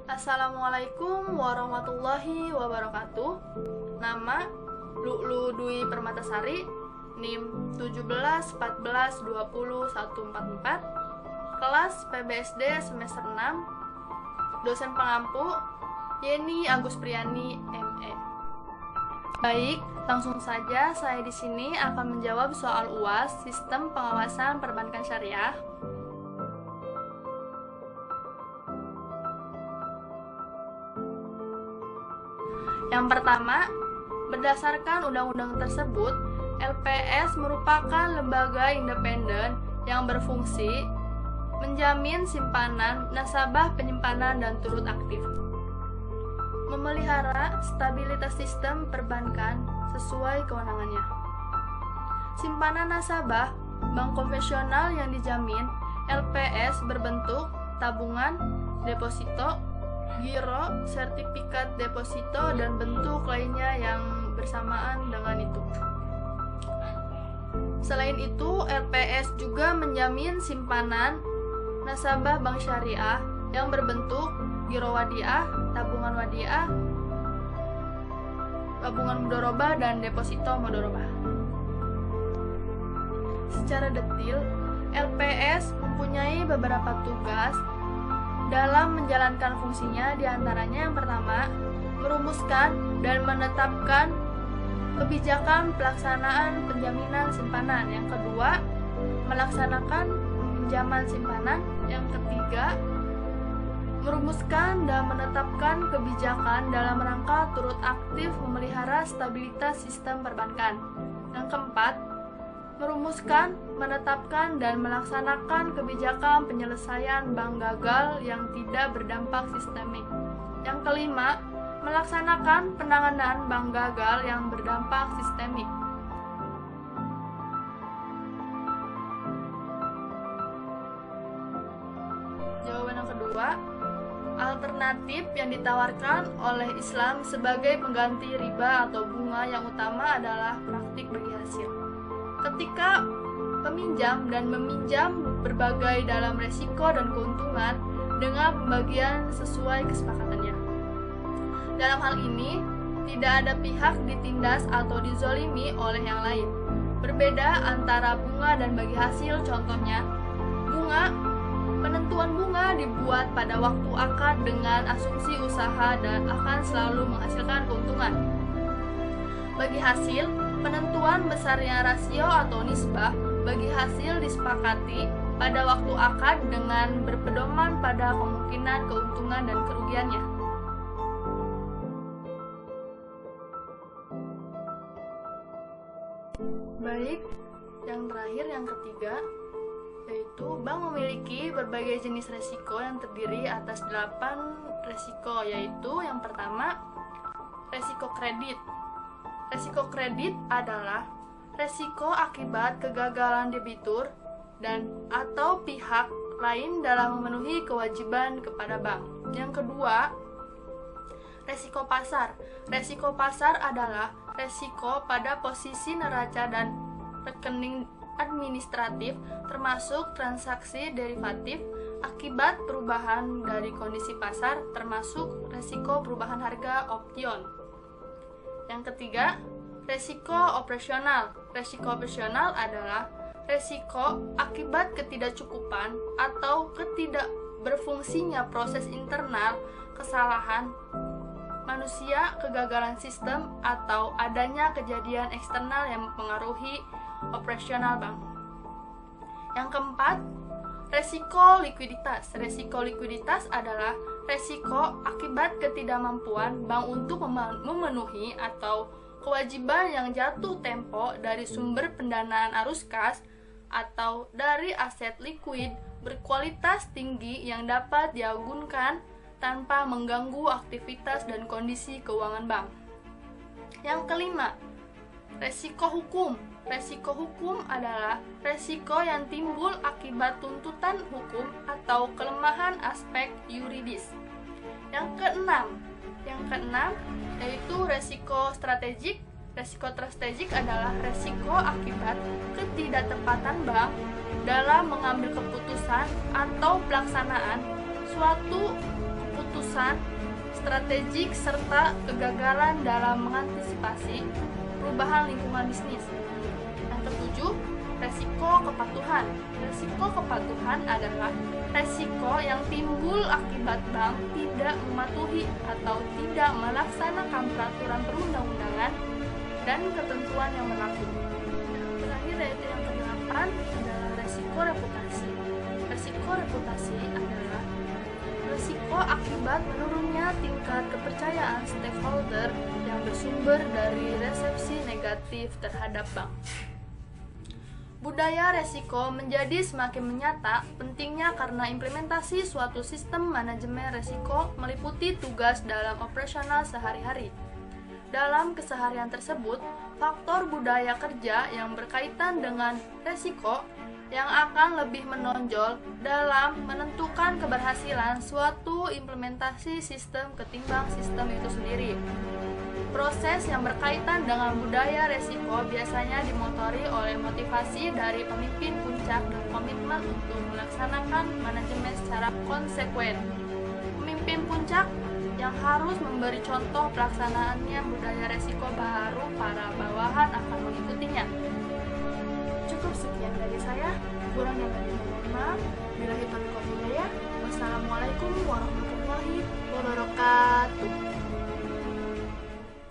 Assalamualaikum warahmatullahi wabarakatuh. Nama Lu'lu Dwi Permatasari, NIM 1714201444, kelas PBSD semester 6, dosen pengampu Yeni Agus Priyani, ME. Baik, langsung saja saya di sini akan menjawab soal UAS Sistem Pengawasan Perbankan Syariah. Yang pertama, berdasarkan undang-undang tersebut, LPS merupakan lembaga independen yang berfungsi menjamin simpanan, nasabah penyimpanan, dan turut aktif memelihara stabilitas sistem perbankan sesuai kewenangannya. Simpanan nasabah bank konvensional yang dijamin LPS berbentuk tabungan, deposito, giro, sertifikat deposito, dan bentuk lainnya yang bersamaan dengan itu. Selain itu, LPS juga menjamin simpanan nasabah bank syariah yang berbentuk giro wadiah, tabungan wadiah, tabungan mudharabah, dan deposito mudharabah. Secara detail, LPS mempunyai beberapa tugas dalam menjalankan fungsinya, diantaranya yang pertama, merumuskan dan menetapkan kebijakan pelaksanaan penjaminan simpanan. Yang kedua, melaksanakan pinjaman simpanan. Yang ketiga, merumuskan dan menetapkan kebijakan dalam rangka turut aktif memelihara stabilitas sistem perbankan. Yang keempat, merumuskan, menetapkan, dan melaksanakan kebijakan penyelesaian bank gagal yang tidak berdampak sistemik. Yang kelima, melaksanakan penanganan bank gagal yang berdampak sistemik. Jawaban yang kedua, alternatif yang ditawarkan oleh Islam sebagai pengganti riba atau bunga yang utama adalah praktik bagi hasil. Ketika peminjam dan meminjam berbagai dalam resiko dan keuntungan dengan pembagian sesuai kesepakatannya. Dalam hal ini, tidak ada pihak ditindas atau dizolimi oleh yang lain. Berbeda antara bunga dan bagi hasil, contohnya, bunga, penentuan bunga dibuat pada waktu akad dengan asumsi usaha dan akan selalu menghasilkan keuntungan. Bagi hasil, penentuan besarnya rasio atau nisbah bagi hasil disepakati pada waktu akad dengan berpedoman pada kemungkinan keuntungan dan kerugiannya. Baik, yang terakhir, yang ketiga, yaitu bank memiliki berbagai jenis resiko yang terdiri atas 8 resiko, yaitu yang pertama, resiko kredit. Resiko kredit adalah resiko akibat kegagalan debitur dan atau pihak lain dalam memenuhi kewajiban kepada bank. Yang kedua, resiko pasar. Resiko pasar adalah resiko pada posisi neraca dan rekening administratif termasuk transaksi derivatif akibat perubahan dari kondisi pasar termasuk resiko perubahan harga option. Yang ketiga, resiko operasional. Resiko operasional adalah resiko akibat ketidakcukupan atau ketidakberfungsinya proses internal, kesalahan manusia, kegagalan sistem, atau adanya kejadian eksternal yang mempengaruhi operasional bank. Yang keempat, resiko likuiditas. Resiko likuiditas adalah resiko akibat ketidakmampuan bank untuk memenuhi atau kewajiban yang jatuh tempo dari sumber pendanaan arus kas atau dari aset likuid berkualitas tinggi yang dapat diagunkan tanpa mengganggu aktivitas dan kondisi keuangan bank. Yang kelima, resiko hukum. Resiko hukum adalah resiko yang timbul akibat tuntutan hukum atau kelemahan aspek yuridis. Yang keenam yaitu resiko strategik. Resiko strategik adalah resiko akibat ketidaktepatan bank dalam mengambil keputusan atau pelaksanaan suatu keputusan keputusan strategik serta kegagalan dalam mengantisipasi perubahan lingkungan bisnis. Yang ketujuh, resiko kepatuhan. Resiko kepatuhan adalah resiko yang timbul akibat bank tidak mematuhi atau tidak melaksanakan peraturan perundang-undangan dan ketentuan yang berlaku. Terakhir yaitu yang kedelapan adalah resiko reputasi. Resiko reputasi adalah resiko akibat menurunnya tingkat kepercayaan stakeholder yang bersumber dari resepsi negatif terhadap bank. Budaya resiko menjadi semakin menyata pentingnya karena implementasi suatu sistem manajemen resiko meliputi tugas dalam operasional sehari-hari. Dalam keseharian tersebut, faktor budaya kerja yang berkaitan dengan resiko yang akan lebih menonjol dalam menentukan keberhasilan suatu implementasi sistem ketimbang sistem itu sendiri. Proses yang berkaitan dengan budaya resiko biasanya dimotori oleh motivasi dari pemimpin puncak dan komitmen untuk melaksanakan manajemen secara konsekuen. Pemimpin puncak yang harus memberi contoh pelaksanaannya budaya resiko baru para bawahan akan mengikutinya. Cukup sekian dari saya, kurang yang lebih mohon maaf. Billahi taufiq wal hidayah. Wassalamualaikum warahmatullahi wabarakatuh.